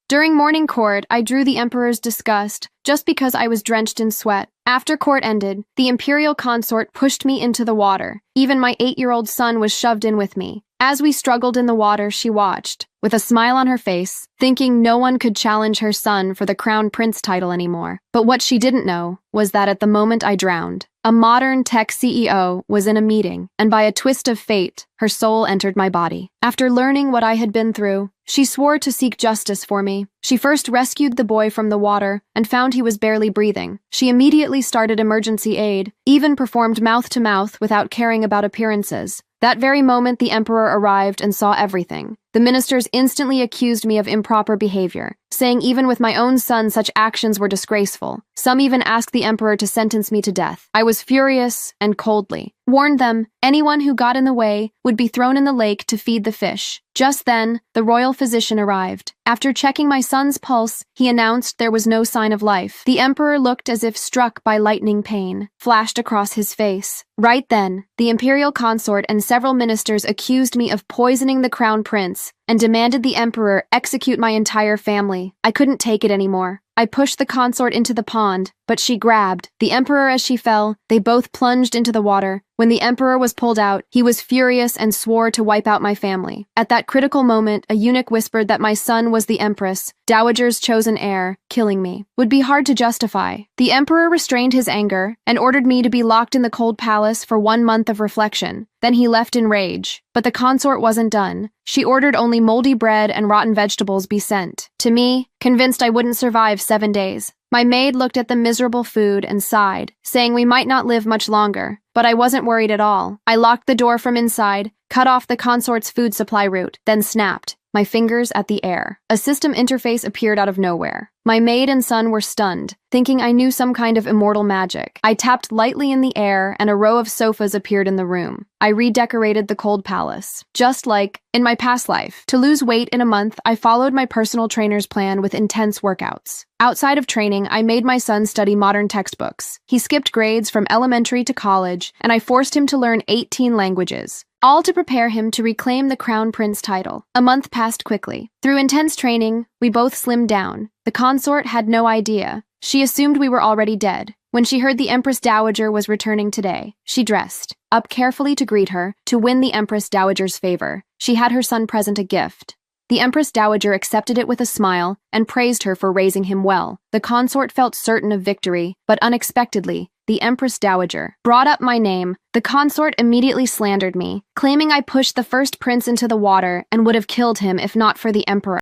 During morning court, I drew the emperor's disgust, just because I was drenched in sweat. After court ended, the imperial consort pushed me into the water. Even my 8-year-old son was shoved in with me. As we struggled in the water, she watched, with a smile on her face, thinking no one could challenge her son for the crown prince title anymore. But what she didn't know was that at the moment I drowned, a modern tech CEO was in a meeting, and by a twist of fate, her soul entered my body. After learning what I had been through, she swore to seek justice for me. She first rescued the boy from the water and found he was barely breathing. She immediately started emergency aid, even performed mouth-to-mouth without caring about appearances. That very moment, the emperor arrived and saw everything. The ministers instantly accused me of improper behavior, saying even with my own son such actions were disgraceful. Some even asked the emperor to sentence me to death. I was furious and coldly warned them anyone who got in the way would be thrown in the lake to feed the fish. Just then, the royal physician arrived. After checking my son's pulse, he announced there was no sign of life. The emperor looked as if struck by lightning. Pain flashed across his face. Right then, the imperial consort and several ministers accused me of poisoning the crown prince and demanded the emperor execute my entire family. I couldn't take it anymore. I pushed the consort into the pond, but she grabbed the emperor as she fell. They both plunged into the water. When the emperor was pulled out, he was furious and swore to wipe out my family. At that critical moment, a eunuch whispered that my son was the empress, dowager's chosen heir. Killing me would be hard to justify. The emperor restrained his anger and ordered me to be locked in the cold palace for 1 month of reflection. Then he left in rage. But the consort wasn't done. She ordered only moldy bread and rotten vegetables be sent to me, convinced I wouldn't survive 7 days. My maid looked at the miserable food and sighed, saying we might not live much longer. But I wasn't worried at all. I locked the door from inside, cut off the consort's food supply route, then snapped my fingers at the air. A system interface appeared out of nowhere. My maid and son were stunned, thinking I knew some kind of immortal magic. I tapped lightly in the air and a row of sofas appeared in the room. I redecorated the cold palace, just like in my past life. To lose weight in a month, I followed my personal trainer's plan with intense workouts. Outside of training, I made my son study modern textbooks. He skipped grades from elementary to college, and I forced him to learn 18 languages, all to prepare him to reclaim the crown prince title. A month passed quickly. Through intense training, we both slimmed down. The consort had no idea. She assumed we were already dead. When she heard the Empress Dowager was returning today, she dressed up carefully to greet her, to win the Empress Dowager's favor. She had her son present a gift. The Empress Dowager accepted it with a smile and praised her for raising him well. The consort felt certain of victory, but unexpectedly, the Empress Dowager brought up my name. The consort immediately slandered me, claiming I pushed the first prince into the water and would have killed him if not for the emperor.